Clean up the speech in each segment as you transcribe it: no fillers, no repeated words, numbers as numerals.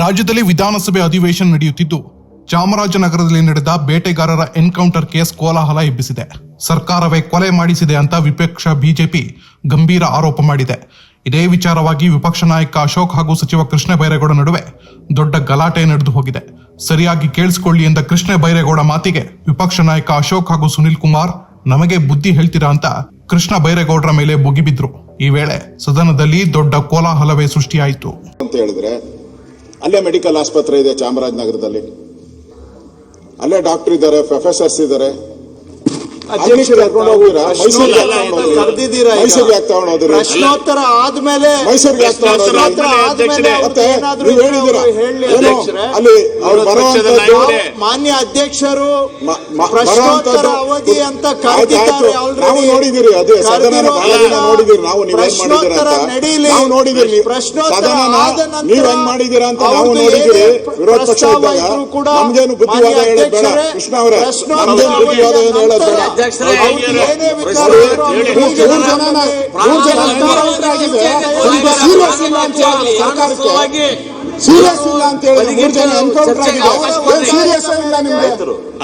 ರಾಜ್ಯದಲ್ಲಿ ವಿಧಾನಸಭೆ ಅಧಿವೇಶನ ನಡೆಯುತ್ತಿದ್ದು ಚಾಮರಾಜನಗರದಲ್ಲಿ ನಡೆದ ಬೇಟೆಗಾರರ ಎನ್ಕೌಂಟರ್ ಕೇಸ್ ಕೋಲಾಹಲ ಎಬ್ಬಿಸಿದೆ. ಸರ್ಕಾರವೇ ಕೊಲೆ ಮಾಡಿಸಿದೆ ಅಂತ ವಿಪಕ್ಷ ಬಿಜೆಪಿ ಗಂಭೀರ ಆರೋಪ ಮಾಡಿದೆ. ಇದೇ ವಿಚಾರವಾಗಿ ವಿಪಕ್ಷ ನಾಯಕ ಅಶೋಕ್ ಹಾಗೂ ಸಚಿವ ಕೃಷ್ಣ ಬೈರೇಗೌಡ ನಡುವೆ ದೊಡ್ಡ ಗಲಾಟೆ ನಡೆದು ಹೋಗಿದೆ. ಸರಿಯಾಗಿ ಕೇಳಿಸಿಕೊಳ್ಳಿ ಎಂದ ಕೃಷ್ಣ ಬೈರೇಗೌಡ ಮಾತಿಗೆ ವಿಪಕ್ಷ ನಾಯಕ ಅಶೋಕ್ ಹಾಗೂ ಸುನಿಲ್ ಕುಮಾರ್ ನಮಗೆ ಬುದ್ಧಿ ಹೇಳ್ತೀರಾ ಅಂತ ಕೃಷ್ಣ ಬೈರೇಗೌಡರ ಮೇಲೆ ಮುಗಿಬಿದ್ರು. ಈ ವೇಳೆ ಸದನದಲ್ಲಿ ದೊಡ್ಡ ಕೋಲಾಹಲವೇ ಸೃಷ್ಟಿಯಾಯಿತು ಅಂತ ಹೇಳಿದ್ರೆ, ಅಲ್ಲೇ ಮೆಡಿಕಲ್ ಆಸ್ಪತ್ರೆ ಇದೆ ಚಾಮರಾಜನಗರದಲ್ಲಿ, ಅಲ್ಲೇ ಡಾಕ್ಟರ್ ಇದ್ದಾರೆ, ಪ್ರೊಫೆಸರ್ಸ್ ಇದ್ದಾರೆ. ಪ್ರಶ್ನೋತ್ತರ ಆದ್ಮೇಲೆ ಮೈಸೂರಿಗೆ ಮಾನ್ಯ ಅಧ್ಯಕ್ಷರು ಪ್ರಶ್ನೋತ್ತರ ಅವಧಿ ಅಂತ ಕರೆದಿದ್ದಾರೆ. ನಾವು ನೋಡಿದಿರಿ, ಅದೇ ಸದನ ನೋಡಿದಿರಿ, ನಾವು ಪ್ರಶ್ನೋತ್ತರ ನಡೀಲಿ, ಪ್ರಶ್ನೋತ್ತರ ಆದ ನಂತರ ನೀವ್ ಹೆಂಗ್ ಮಾಡಿದೀರಾ ಅಂತ ನಾವು ನೋಡಿದಿರಿ. ವಿರೋಧ ಪಕ್ಷ ಇದ್ದಾಗ ನಮ್ಗೇನು ಬುದ್ಧಿವಾದ ಹೇಳೋದ್ ಬೇಡ ಕೃಷ್ಣ ಅವರೇ, ನಮ್ಗೇನು ಬುದ್ಧಿವಾದ ಏನು ಹೇಳೋದ್ ಬೇಡ. ಸೀರಿಯಸ್ ಇಲ್ಲ ಅಂತ ಹೇಳಿ 3 ಜನ ಎನ್ಕೌಂಟರ್ ಆಗಿದೆ. ಸೀರಿಯಸ್ ಇಲ್ಲ ನಿಮ್ಗೆ?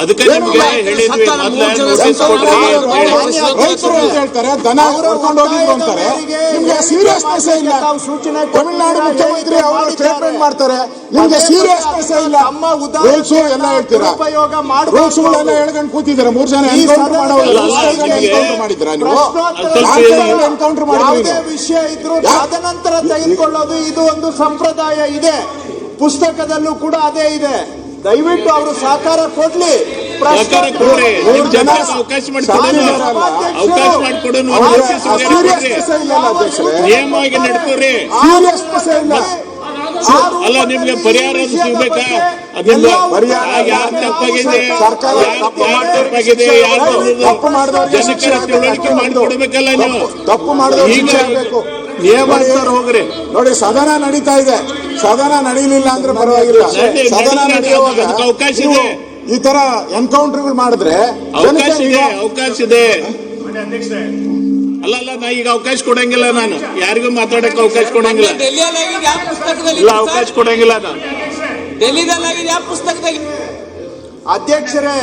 ಅದಕ್ಕೆ ನಿಮ್ಗೆ ಹೇಳಿದ್ವಿ ರೈತರು ಅಂತ ಹೇಳ್ತಾರೆ, ದನ ಹೊಡ್ಕೊಂಡು ಹೋಗಿದ್ರು ಅಂತಾರೆ. ನಿಮ್ಗೆ ಸೀರಿಯಸ್ನೆಸ್ ಇಲ್ಲ. ತಮಿಳುನಾಡು ಮುಖ್ಯಮಂತ್ರಿ ಅವರು ಸ್ಟೇಟ್ಮೆಂಟ್ ಮಾಡ್ತಾರೆ, ನಿಮ್ಗೆ ಸೀರಿಯಸ್ನೆಸ್ ಇಲ್ಲ. ರೂಲ್ಸ್ ಎಲ್ಲ ಹೇಳ್ತೀರಾ, ರೂಲ್ಸ್ ಎಲ್ಲ ಹೇಳ್ಕೊಂಡು ಕೂತಿದ್ದೀರಾ. 3 ಜನ ಎನ್ಕೌಂಟರ್ ಮಾಡಿದ್ರ ನೀವು? ಎನ್ಕೌಂಟರ್ ಮಾಡಿದ್ರೆ ವಿಷಯ ಇದ್ರು ತದನಂತರ ತೆಗೆದುಕೊಳ್ಳೋದು ಇದು ಒಂದು ಸಂಪ್ರದಾಯ ಇದೆ. ಪುಸ್ತಕದಲ್ಲೂ ಕೂಡ ಅದೇ ಇದೆ. ದಯವಿಟ್ಟು ಅವರು ಸಹಕಾರ ಕೊಡ್ಲಿ. ನಿಯಮವಾಗಿ ನಡ್ಕೋರಿ. ಅಲ್ಲ, ನಿಮ್ಗೆ ಪರಿಹಾರ ಸಿಗ್ಬೇಕಾ? ಯಾರು ತಪ್ಪಾಗಿದೆ, ಜನಕ್ಕೆ ತಿಳುವಳಿಕೆ ಮಾಡಿಕೊಡ್ಬೇಕಲ್ಲ ನೀವು. ತಪ್ಪು ಮಾಡಿದವರು ನಿಯಮ ಹೋಗ್ರಿ. ನೋಡಿ, ಸದನ ನಡೀತಾ ಇದೆ. ಸದನ ನಡೀಲಿಲ್ಲ ಅಂದ್ರೆ ಪರವಾಗಿಲ್ಲ. ಸದನ ನಡೆಯುವಾಗ ಅವಕಾಶ ಇದೆ. ಈ ತರ ಎನ್ಕೌಂಟರ್ಗಳು ಮಾಡಿದ್ರೆ ಅವಕಾಶ ಇದೆ. ಅಲ್ಲ, ನಾ ಈಗ ಅವಕಾಶ ಕೊಡಂಗಿಲ್ಲ. ನಾನು ಯಾರಿಗೂ ಮಾತಾಡಕ್ಕೆ ಅವಕಾಶ ಕೊಡಂಗಿಲ್ಲ. ಇಲ್ಲ, ಅವಕಾಶ ಕೊಡಂಗಿಲ್ಲ. ಅಧ್ಯಕ್ಷರೇ,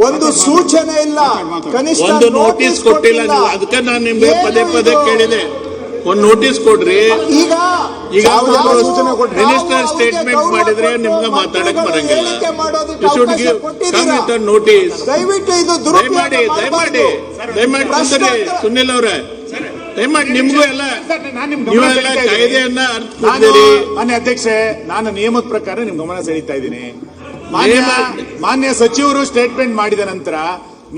ಒಂದು ಸೂಚನೆ ಇಲ್ಲ, ಕನಿಷ್ಠ ಒಂದು ನೋಟಿಸ್ ಕೊಟ್ಟಿಲ್ಲ ನೀವು. ಅದಕ್ಕೆ ನಾನು ನಿಮ್ಗೆ ಪದೇ ಪದೇ ಕೇಳಿದೆ, ಒಂದು ನೋಟಿಸ್ ಕೊಡ್ರಿ. ಈಗ ಮಿನಿಸ್ಟರ್ ಸ್ಟೇಟ್ಮೆಂಟ್ ಮಾಡಿದ್ರೆ ನಿಮ್ಗೆ ಮಾತಾಡಕ್ ಬರಂಗಿಲ್ಲ. ನೋಟಿಸ್ ದಯವಿಟ್ಟು ಇದು ದಯಮಾಡಿ ಸುನಿಲ್ ಅವ್ರೆ, ದಯಮಾಡಿ ನಿಮ್ಗೂ ಎಲ್ಲ ನೀವೆಲ್ಲ ಕಾಯ್ದೆಯನ್ನ ಮಾನ್ಯ ಅಧ್ಯಕ್ಷೆ, ನಾನು ನಿಯಮದ ಪ್ರಕಾರ ನಿಮ್ ಗಮನ ಸೆಳೀತಾ ಇದ್ದೀನಿ. ಮಾನ್ಯ ಸಚಿವರು ಸ್ಟೇಟ್ಮೆಂಟ್ ಮಾಡಿದ ನಂತರ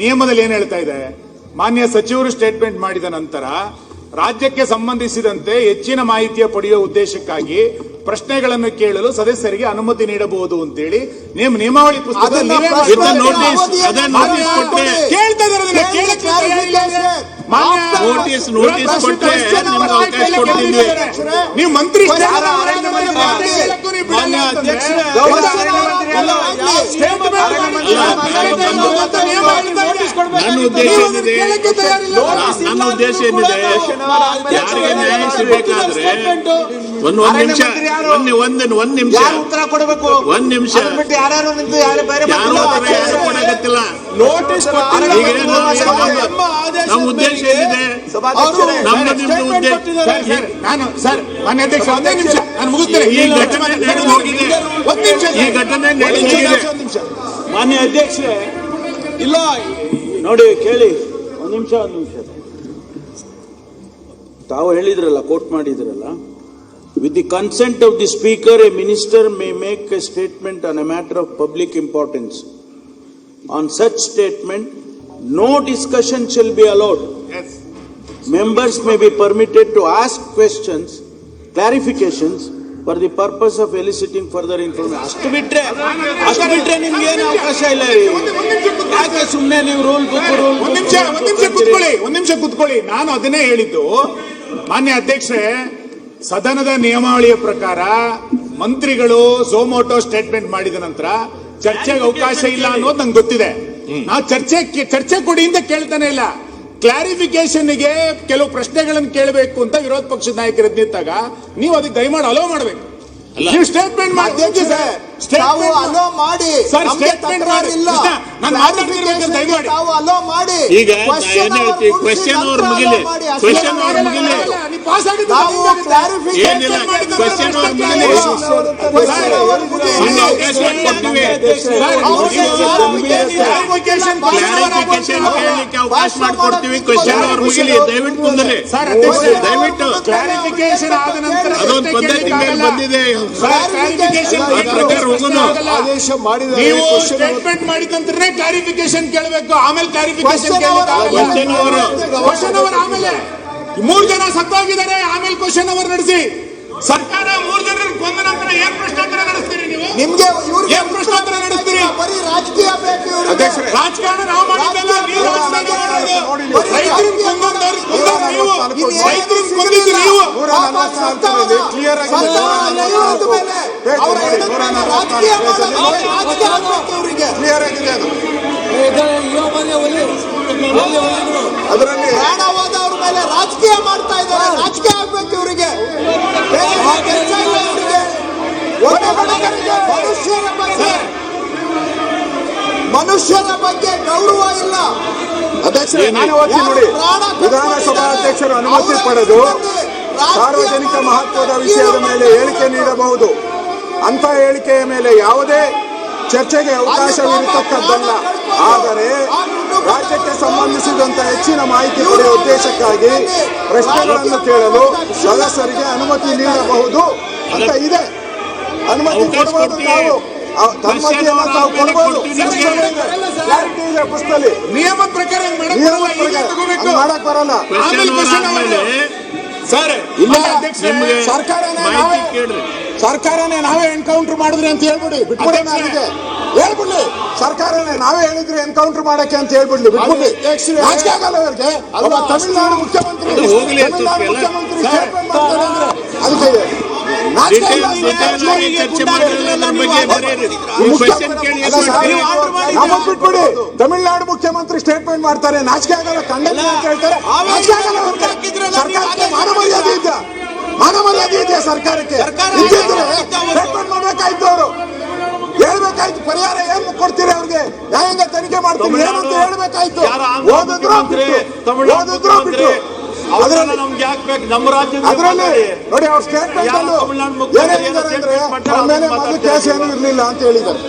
ನಿಯಮದಲ್ಲಿ ಏನ್ ಹೇಳ್ತಾ ಇದೆ? ಮಾನ್ಯ ಸಚಿವರು ಸ್ಟೇಟ್ಮೆಂಟ್ ಮಾಡಿದ ನಂತರ ರಾಜ್ಯಕ್ಕೆ ಸಂಬಂಧಿಸಿದಂತೆ ಹೆಚ್ಚಿನ ಮಾಹಿತಿಯ ಪಡೆಯುವ ಉದ್ದೇಶಕ್ಕಾಗಿ ಪ್ರಶ್ನೆಗಳನ್ನು ಕೇಳಲು ಸದಸ್ಯರಿಗೆ ಅನುಮತಿ ನೀಡಬಹುದು ಅಂತೇಳಿ ನಿಯಮಾವಳಿ ಪುಸ್ತಕ ನೀವು ಮಂತ್ರಿ ನನ್ನ ಉದ್ದೇಶ ಏನಿದೆ, ಯಾರಿಗೆ ನ್ಯಾಯ ಸಿಗಬೇಕಾದ್ರೆ ಒಂದ್ ನಿಮಿಷ ಉತ್ತರ ಕೊಡಬೇಕು. ಯಾರು ಕೊಡಕತ್ತಿಲ್ಲ. ನಮ್ಮ ಉದ್ದೇಶ ಏನಿದೆ, ನಿಮ್ದು ಉದ್ದೇಶ. ಸರ್, ಮಾನ್ಯ ಅಧ್ಯಕ್ಷ, ಒಂದೇ ನಿಮಿಷ ನಾನು ಮುಗಿಸ್ತೇನೆ. ಈ ಘಟನೆ ನಡೆದು ಹೋಗಿದೆ. ಈ ಘಟನೆ ನಡೆದು ಹೋಗಿದೆ. ಮಾನ್ಯ ಅಧ್ಯಕ್ಷರೇ, ಇಲ್ಲ ನೋಡಿ, ಕೇಳಿ ಒಂದ್ ನಿಮಿಷ. ತಾವು ಹೇಳಿದ್ರಲ್ಲ, ಕೋಟ್ ಮಾಡಿದ್ರಲ್ಲ, with the consent of the speaker, a minister may make a statement on a matter of public importance. On such statement, no discussion shall be allowed. Yes. Members may be permitted to ask questions, clarifications for the purpose of eliciting further information. ಅಷ್ಟು ಬಿಟ್ರೆ ನಿಮ್ಗೆ ಏನು ಅವಕಾಶ ಇಲ್ಲ. ಯಾಕೆ ಸುಮ್ಮನೆ ನೀವು ಒಂದ್ ನಿಮಿಷ ಕೂತ್ಕೊಳ್ಳಿ. ನಾನು ಅದನ್ನೇ ಹೇಳಿದ್ದು. ಮಾನ್ಯ ಅಧ್ಯಕ್ಷೆ, ಸದನದ ನಿಯಮಾವಳಿಯ ಪ್ರಕಾರ ಮಂತ್ರಿಗಳು ಝೊಮ್ಯಾಟೊ ಸ್ಟೇಟ್ಮೆಂಟ್ ಮಾಡಿದ ನಂತರ ಚರ್ಚೆಗೆ ಅವಕಾಶ ಇಲ್ಲ ಅನ್ನೋದು ನಂಗೆ ಗೊತ್ತಿದೆ. ನಾವು ಚರ್ಚೆ ಕೊಡಿ ಅಂತ ಕೇಳ್ತಾನೆ ಇಲ್ಲ. ಕ್ಲಾರಿಫಿಕೇಶನ್ಗೆ ಕೆಲವು ಪ್ರಶ್ನೆಗಳನ್ನು ಕೇಳಬೇಕು ಅಂತ ವಿರೋಧ ಪಕ್ಷದ ನಾಯಕರು ನಿಂತಾಗ ನೀವು ಅದಕ್ಕೆ ದಯಮಾಡಿ ಅಲೋ ಮಾಡಬೇಕು. ನೀವು ಸ್ಟೇಟ್ಮೆಂಟ್ ಮಾಡಿ ತಾವು ಅಲೋ ಮಾಡಿ ಸರ್, ನಮ್ಗೆ statement ತಕರಾರು ಮಾಡಿ. ಇಲ್ಲ. ಕೃಷ್ಣ, ನಾನು ಮಾತಾಡ್ತಿರ್ಬೇಕಾದ್ರೆ ದಯಮಾಡಿ. ತಾವು ಅಲೋ ಮಾಡಿ ಈಗ ನಾ ಏನ್ ಹೇಳ್ತೀವಿ, ಕ್ವೆಶ್ಚನ್ ಅವ್ರ ಮುಗಿಲಿ, ಕ್ವೆಶ್ಚನ್ ಅವ್ರ ಮುಗಿಲಿ. ನೀವು ಪಾಸ್ ಆಗಿದ್ದು ನಾವು ಏನಿಲ್ಲ, ಕ್ವೆಶ್ಚನ್ ಅವ್ರ ಮುಗಿಲಿ. ಮೊನ್ನೆ ಅವಕಾಶ ಕೊಡ್ತೀವಿ. ಕ್ಲಾರಿಫಿಕೇಶನ್ ಕೇಳಲಿಕ್ಕೆ ಅವಕಾಶ ಮಾಡಿಕೊಡ್ತೀವಿ. ಕ್ವೆಶ್ಚನ್ ಅವ್ರ ಮುಗಿಲಿ, ದಯವಿಟ್ಟು ಕುಂದರಿ. ದಯವಿಟ್ಟು ಕ್ಲಾರಿಫಿಕೇಶನ್ ಆದ ನಂತರ ಅದೊಂದು ಪದ್ಧತಿ ಮೇಲೆ ಬಂದಿದೆ. ಕ್ಲಾರಿಫಿಕೇಶನ್ ಆ ಪ್ರಕಾರ ಹೋಗೋಣ. ಆದೇಶ ಮಾಡಿದ ನೀವು ಸ್ಟೇಟ್ಮೆಂಟ್ ಮಾಡಿದ ನಂತರ ಕ್ಲಾರಿಫಿಕೇಶನ್ ಕೇಳಬೇಕು, ಆಮೇಲೆ ಕ್ಲಾರಿಫಿಕೇಶನ್ ಕ್ವಶನ್ ಅವರ್ ಆಮೇಲೆ 3 ಜನ ಸತ್ತೋಗಿದ್ದಾರೆ, ಆಮೇಲೆ ಕ್ವಶನ್ ಅವರ್ ನಡೆಸಿ. ಸರ್ಕಾರ 3 ಜನರನ್ನು ಕೊಂದ ನಂತರ ಏನ್ ಪ್ರಶ್ನೋತ್ತರ ನಡೆಸ್ತೀರಿ ನೀವು? ನಿಮ್ಗೆ ಇವ್ರಿಗೆ ಏನ್ ಪ್ರಶ್ನೋತ್ತರ ನಡೆಸ್ತೀರಿ? ಬರೀ ರಾಜಕೀಯ ಬೇಕು ಇವ್ರಿಗೆ. ರಾಜಕಾರಣ ನಾವು ಮಾಡಿದ್ದಲ್ಲ, ನೀವು ರಾಜಕಾರಣ ಮಾಡೋದು. ರೈತರನ್ನ ಕೊಂದವ್ರು ನೀವು, ರೈತರನ್ನ ಕೊಂದಿದ್ದು ನೀವು. ಕ್ಲಿಯರ್ ಆಗಿ ಅವ್ರು ಹೇಳಿದ್ಮೇಲೆ ರಾಜಕೀಯ ಮಾಡೋದು, ರಾಜಕೀಯ ಆಗ್ಬೇಕು ಇವ್ರಿಗೆ. ಕ್ಲಿಯರ್ ಆಗಿದೆ ಅದು. ಅದರಲ್ಲಿ ಪ್ರಾಣವಾದ ಅವ್ರ ಮೇಲೆ ರಾಜಕೀಯ ಮಾಡ್ತಾ ಇದ್ದಾರೆ, ರಾಜಕೀಯ ಆಗ್ಬೇಕು ಇವರಿಗೆ. ಬೇರೆ ಯಾವ ಕೆಲ್ಸ ಇಲ್ಲ ಇವ್ರಿಗೆ. ಮನುಷ್ಯರ ಬಗ್ಗೆ ಗೌರವ ಇಲ್ಲ. ಅಧ್ಯಕ್ಷರೇ, ನಾನು ಓದ್ತೀನಿ ನೋಡಿ. ವಿಧಾನಸಭಾ ಅಧ್ಯಕ್ಷರು ಅನುಮತಿ ಪಡೆದು ಸಾರ್ವಜನಿಕ ಮಹತ್ವದ ವಿಷಯದ ಮೇಲೆ ಹೇಳಿಕೆ ನೀಡಬಹುದು. ಅಂತ ಹೇಳಿಕೆಯ ಮೇಲೆ ಯಾವುದೇ ಚರ್ಚೆಗೆ ಅವಕಾಶವಿರತಕ್ಕದ್ದಲ್ಲ. ಆದರೆ ರಾಜ್ಯಕ್ಕೆ ಸಂಬಂಧಿಸಿದಂತೆ ಹೆಚ್ಚಿನ ಮಾಹಿತಿ ಪಡೆಯುವ ಉದ್ದೇಶಕ್ಕಾಗಿ ಪ್ರಶ್ನೆಗಳನ್ನು ಕೇಳಲು ಸದಸ್ಯರಿಗೆ ಅನುಮತಿ ನೀಡಬಹುದು ಅಂತ ಇದೆ. ಅನುಮತಿ ಕೊಡಬಹುದು. ನಾವು ಅನುಮತಿಯನ್ನು ತಾವು ಕೊಡಬಹುದು. ಕ್ಲಾರಿಟಿ ಇದೆ ಪುಸ್ತಕದಲ್ಲಿ. ನಿಯಮದ ಪ್ರಕಾರ ಮಾಡಕ್ ಬರಲ್ಲ. ಸರ್ ಇಲ್ಲ, ನಿಮ್ಗೆ ಮಾಹಿತಿ ಕೇಳ್ರಿ. ಸರ್ಕಾರನೇ ನಾವೇ ಎನ್ಕೌಂಟರ್ ಮಾಡಿದ್ರಿ ಅಂತ ಹೇಳ್ಬಿಡಿ, ಬಿಟ್ಬಿಡಿ. ನನಗೆ ಹೇಳ್ಬಿಡ್ಲಿ, ಸರ್ಕಾರನೇ ನಾವೇ ಹೇಳಿದ್ರಿ ಎನ್ಕೌಂಟರ್ ಮಾಡಕ್ಕೆ ಅಂತ ಹೇಳ್ಬಿಡ್ಲಿ, ಬಿಟ್ಬಿಡ್ಲಿ. ನಾಚಿಕೆ ಆಗಲ್ಲ ಅವ್ರಿಗೆ. ಒಬ್ಬ ತಮಿಳುನಾಡು ಮುಖ್ಯಮಂತ್ರಿ ಸ್ಟೇಟ್ಮೆಂಟ್ ಮಾಡ್ತಾರೆ ಅಂದ್ರೆ ಅದಕ್ಕೆ ನಾಚಿಕೆ ಇಲ್ಲ. ಚರ್ಚೆ ಮಾಡಿರಲ್ಲ, ನನ್ನ ಬಗ್ಗೆ ಬರೀರಿ. ಕ್ವೆಶ್ಚನ್ ಕೇಳಿ ಅಲ್ಲ ಸರ್, ನಮ್ಮನ್ನು ಬಿಟ್ಬಿಡಿ. ತಮಿಳುನಾಡು ಮುಖ್ಯಮಂತ್ರಿ ಸ್ಟೇಟ್ಮೆಂಟ್ ಮಾಡ್ತಾರೆ, ನಾಚಿಕೆ ಆಗಲ್ಲ, ಖಂಡನೆ ಅಂತ ಹೇಳ್ತಾರೆ. ನಾಚಿಕೆ ಆಗಲ್ಲ ಅವ್ರಿಗೆ. ಸರ್ಕಾರಕ್ಕೆ ಮಾನಮರ್ಯಾದೆ ಇದೆ, ಮಾನಮರ್ಯಾದೆ ಇದೆ ಸರ್ಕಾರಕ್ಕೆ. ಸ್ಟೇಟ್ಮೆಂಟ್ ಮಾಡ್ಬೇಕಾಯ್ತು, ಅವರು ಹೇಳ್ಬೇಕಾಯ್ತು. ಪರಿಹಾರ ಏನ್ ಕೊಡ್ತೀರಿ ಅವ್ರಿಗೆ? ನ್ಯಾಯಾಂಗ ತನಿಖೆ ಮಾಡ್ತೀವಿ ಏನಂತ ಹೇಳ್ಬೇಕಾಯ್ತು. ಓದಿದ್ರು ಬಿಟ್ಟು ಅದರಲ್ಲಿ ನಮ್ಗೆ ಯಾಕೆ ಬೇಕು? ನಮ್ಮ ರಾಜ್ಯ ಅದರಲ್ಲಿ ನೋಡಿ, ಅವ್ರ ಸ್ಟೇಟ್ಮೆಂಟ್ ಅಲ್ಲೂ ಏನೇನಿದ್ದಾರೆ ಅಂದ್ರೆ ಅವ್ರ ಮೇಲೆ ಮೊದಲು ಕೇಸ್ ಏನೂ ಇರಲಿಲ್ಲ ಅಂತ ಹೇಳಿದ್ದಾರೆ.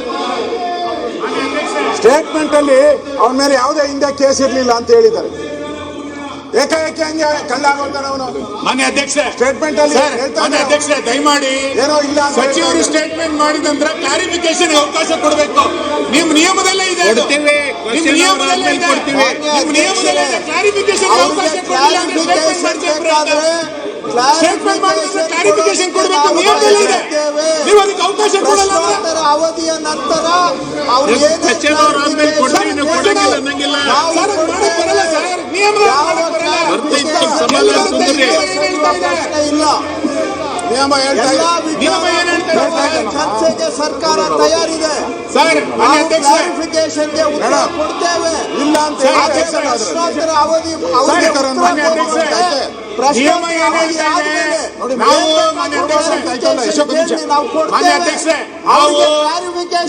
ಸ್ಟೇಟ್ಮೆಂಟ್ ಅಲ್ಲಿ ಅವನ ಮೇಲೆ ಯಾವುದೇ ಹಿಂದೆ ಕೇಸ್ ಇರಲಿಲ್ಲ ಅಂತ ಹೇಳಿದ್ದಾರೆ. ಏಕಾಏಕಿ ಹಂಗೆ ಕಳ್ಳಾಗೋತಾನೆ ಅವನು. ಮಾನ್ಯ ಅಧ್ಯಕ್ಷ, ಸ್ಟೇಟ್ಮೆಂಟ್ ಅಲ್ಲಿ ಮಾನ್ಯ ಅಧ್ಯಕ್ಷ, ದಯಮಾಡಿ ಏನೋ ಇಲ್ಲ ಅಂತ ಸಚಿವರು ಸ್ಟೇಟ್ಮೆಂಟ್ ಮಾಡಿದ ನಂತರ ಕ್ಲಾರಿಫಿಕೇಶನ್ ಅವಕಾಶ ಕೊಡಬೇಕು. ನಿಮ್ ನಿಯಮದಲ್ಲೇ ಇದೆ, ಕೊಡ್ತೀವಿ. ನಿಮ್ ನಿಯಮದಲ್ಲೇ ಇದೆ, ಕೊಡ್ತೀವಿ. ನಿಮ್ ನಿಯಮದಲ್ಲೇ ಇದೆ. ಕ್ಲಾರಿಫಿಕೇಶನ್ ಅವಕಾಶ ಕೊಡಲಿಲ್ಲ ಅಂದ್ರೆ ಸ್ಟೇಟ್ಮೆಂಟ್ ಮಾಡಿದ್ರೆ ಕ್ಲಾರಿಫಿಕೇಶನ್ ಕೊಡಬೇಕು, ನಿಯಮದಲ್ಲೇ ಇದೆ. ನೀವು ಅದಕ್ಕೆ ಅವಕಾಶ ಕೊಡಲ್ಲ ಅಂದ್ರೆ ಅವಧಿಯ ನಂತರ ಅವ್ರು ಸಚಿವ ಅವ್ರು ಆದ್ಮೇಲೆ ಕೊಡ್ತೀವಿ, ನೀವು ಕೊಡಂಗಿಲ್ಲ ಅನ್ನಂಗಿಲ್ಲ. ಸರ್, ಅದು ಮಾಡಕ್ ಬರಲ್ಲ ಸರ್, ನಿಯಮದಲ್ಲಿ ಮಾಡಕ್ ಬರಲ್ಲ. ಬರ್ತೈತಿ, ಸಮಾಧಾನ ಕುಂದ್ರಿ. ಇಲ್ಲ. ನಿಯಮ ಹೇಳ್ತಾ ಇದೆ. ನಿಯಮ ಏನ್ ಹೇಳ್ತಾ ಇದೆ? ಚರ್ಚೆಗೆ ಸರ್ಕಾರ ತಯಾರಿದೆ. ಸರ್, ಮಾನ್ಯ ಅಧ್ಯಕ್ಷ, ಕ್ಲಾರಿಫಿಕೇಶನ್ಗೆ ಉತ್ತರ ಕೊಡ್ತೇವೆ. ಇಲ್ಲ ಅಂತ ಆದ್ರೆ ಪ್ರಶ್ನೋತ್ತರ ಅವಧಿ ಮಾನ್ಯ ಅಧ್ಯಕ್ಷ, ನಿಯಮ ಏನ್ ಹೇಳ್ತಾ ಇದೆ? ನಾವು ಮಾನ್ಯ ಅಧ್ಯಕ್ಷ, ಮಾನ್ಯ ಅಧ್ಯಕ್ಷ, ನಾವು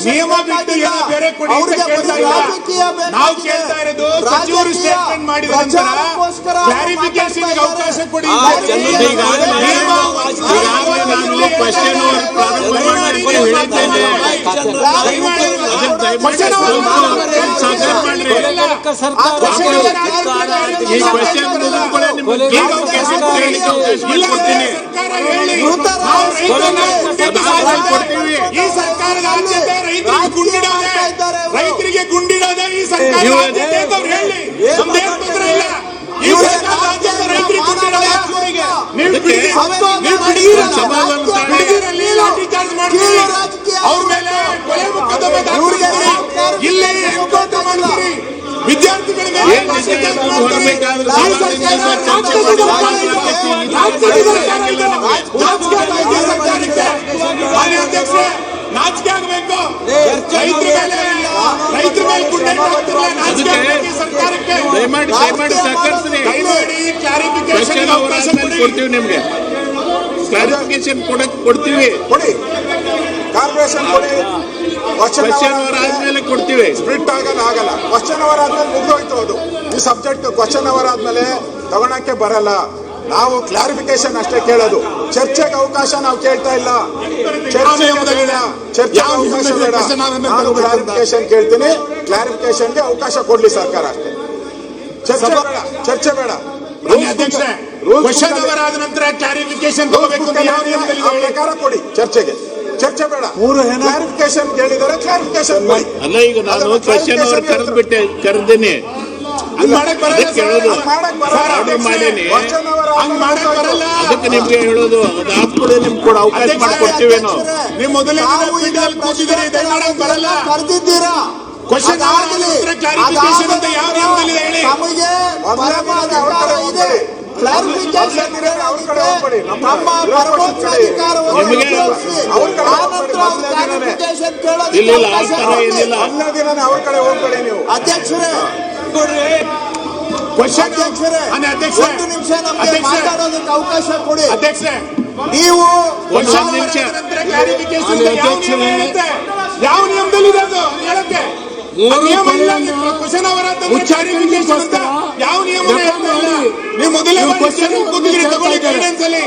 ನಿಯಮ ಬಿಟ್ಟು ಏನೋ ಬೇರೆ ಕೊಡಿ ಅಂತ ಕೇಳ್ತಾ ಇಲ್ಲ. ನಾವು ಕೇಳ್ತಾ ಇರೋದು ಸಚಿವರು ಸ್ಟೇಟ್ಮೆಂಟ್ ಮಾಡಿದ ನಂತರ ಕ್ಲಾರಿಫಿಕೇಶನ್ ಅವಕಾಶ ಕೊಡಿ. ಈಗಾಗಲೇ ನಾನು ಕ್ವೆಶ್ಚನ್ ಅವ್ರು ಪ್ರಾರಂಭ ಮಾಡಿ ಅಂತ ಹೇಳಿದ್ದೇನೆ. ಸಾಧನೆ ಮಾಡ್ರಿ. ಈ ಕ್ವೆಶ್ಚನ್ ನಿಮ್ಗೆ ಅವಕಾಶ ಕೇಳಲಿಕ್ಕೆ ಅವಕಾಶ ಕೊಡ್ತೀನಿ. ಕೊಡ್ತೀವಿ. ಈ ಸರ್ಕಾರದ ಆದ್ಯತೆ ರೈತರಿಗೆ ಗುಂಡಿಡೋದೆ, ರೈತರಿಗೆ ಗುಂಡಿಡೋದೆ ಈ ಸರ್ಕಾರದ ಆದ್ಯತೆ ಅಂತ ಅವ್ರು ಹೇಳಿ. ನಮ್ದೇನು ತೊಂದರೆ ಇಲ್ಲ. ಈ ಸರ್ಕಾರದ ಆದ್ಯತೆ ರೈತರಿಗೆ ಗುಂಡಿಡೋದೆ. ನೀವು ಬಿಡಿಗಿರಲ್ಲಿ ಲಾಠಿ ಚಾರ್ಜ್ ಮಾಡ್ತೀರಿ, ಅವ್ರ ಮೇಲೆ ಕೊಲೆ ಮೊಕದ್ದಮೆ ದಾಖಲಿಸ್ತೀರಿ, ಇಲ್ಲಿ ಎನ್ಕೌಂಟರ್ ಮಾಡ್ತೀರಿ, ವಿದ್ಯಾರ್ಥಿಗಳ ಮೇಲೆ ನಾಚಿಕೆ ಆಗಬೇಕು. ರೈತರ ಮೇಲೆ ಗುಂಡೆ ಹಾಕ್ತಿರಲ್ಲ, ನಾಚಿಕೆ ಆಗಬೇಕು ಸರ್ಕಾರಕ್ಕೆ. ದಯಮಾಡಿ ಸಹಕರಿಸ್ರಿ. ದಯಮಾಡಿ ಕ್ಲಾರಿಫಿಕೇಶನ್ ಅವಕಾಶ ಕೊಡಿ. ಕೊಡ್ತೀವಿ ನಿಮ್ಗೆ. ಕ್ಲಾರಿಫಿಕೇಶನ್ ಕೊಡ್ತೀವಿ. ಕೊಡಿ, ಕಾರ್ಪೊರೇಷನ್ ಕೊಡಿ. ಕ್ವಶನ್ ಅವರ್ ಆದ್ಮೇಲೆ ಕೊಡ್ತೀವಿ. ಸ್ಪ್ಲಿಟ್ ಆಗಲ್ಲ. ಕ್ವಶನ್ ಅವರ್ ಆದ್ಮೇಲೆ ಮುಗ್ದೋಯ್ತು ಅದು. ಈ ಸಬ್ಜೆಕ್ಟ್ ಕ್ವಶನ್ ಅವರ್ ಆದ್ಮೇಲೆ ತಗೊಳಕ್ಕೆ ಬರಲ್ಲ. ನಾವು ಕ್ಲಾರಿಫಿಕೇಶನ್ ಅಷ್ಟೇ ಕೇಳೋದು. ಚರ್ಚೆಗೆ ಅವಕಾಶ ನಾವು ಕೇಳ್ತಾ ಇಲ್ಲ. ಚರ್ಚೆಗೆ ಅವಕಾಶ ಬೇಡ. ನಾನು ಕ್ಲಾರಿಫಿಕೇಶನ್ ಕೇಳ್ತೀನಿ. ಕ್ಲಾರಿಫಿಕೇಶನ್ಗೆ ಅವಕಾಶ ಕೊಡ್ಲಿ ಸರ್ಕಾರ ಅಷ್ಟೇ. ಚರ್ಚೆ ಬೇಡ. ಅಧ್ಯಕ್ಷ, ಕ್ವಶನ್ ಅವರ್ ಆದ ನಂತರ ಕ್ಲಾರಿಫಿಕೇಶನ್ ತಗೋಬೇಕು ಅಂತ ಯಾವ ನಿಯಮದಲ್ಲಿ ಆ ಪ್ರಕಾರ ಕೊಡಿ. ಚರ್ಚೆ ಬೇಡ. ಕ್ಲಾರಿಫಿಕೇಶನ್ ಕೇಳಿದರೆ ಕ್ಲಾರಿಫಿಕೇಶನ್ ಕೊಡಿ. ಅಲ್ಲ, ಈಗ ನಾನು ಕ್ವಶನ್ ಅವರ್ ಕರೆದೇನೆ ಅದಕ್ಕೆ ನಿಮ್ಗೆ ಹೇಳೋದು. ಅದಾದ್ಮೇಲೆ ನಿಮ್ಗೆ ಕೂಡ ಅವಕಾಶ ಮಾಡಿಕೊಡ್ತೀವೇನೋ. ನೀವು ಮೊದಲೇ ಬರಲ್ಲ ಕರೆದಿದ್ದೀರಾ? ಕ್ವಶನ್ ಕ್ಲಾರಿಫಿಕೇಶನ್ ಅಂತ ಯಾವ ನಿಯಮದಲ್ಲಿ ಹೇಳಿ. ನಮಗೆ ಇದೆ ಕ್ಲಾರಿಫಿಕೇಶನ್ ನಮ್ಮ ಪರಮೋಚ್ಚಾಧಿಕಾರವನ್ನು ಇಲ್ಲ, ಆ ಥರ ಏನಿಲ್ಲ. ಅವ್ರ ಕಡೆ ಹೋಗ್ಬೇಡಿ ನೀವು. ಅಧ್ಯಕ್ಷರೇ, ಒಂದು ನಿಮಿಷ ನಮಗೆ ಮಾತಾಡೋದಕ್ಕೆ ಅವಕಾಶ ಕೊಡಿ. ಅಧ್ಯಕ್ಷ, ನೀವು ಕ್ಲಾರಿಫಿಕೇಶನ್ ಯಾವ ನಿಯಮದಲ್ಲಿ ಇದೆ ಅದು ಹೇಳಕ್ಕೆ ಕ್ವಶನ್ ಅವರ ಕ್ಲಾರಿಫಿಕೇಶನ್ ಯಾವ ನಿಯಮ ನೀವು ಮೊದಲೇ ತಗೊಳ್ಳಿ ಗೈಡೆನ್ಸ್ ಅಲ್ಲಿ.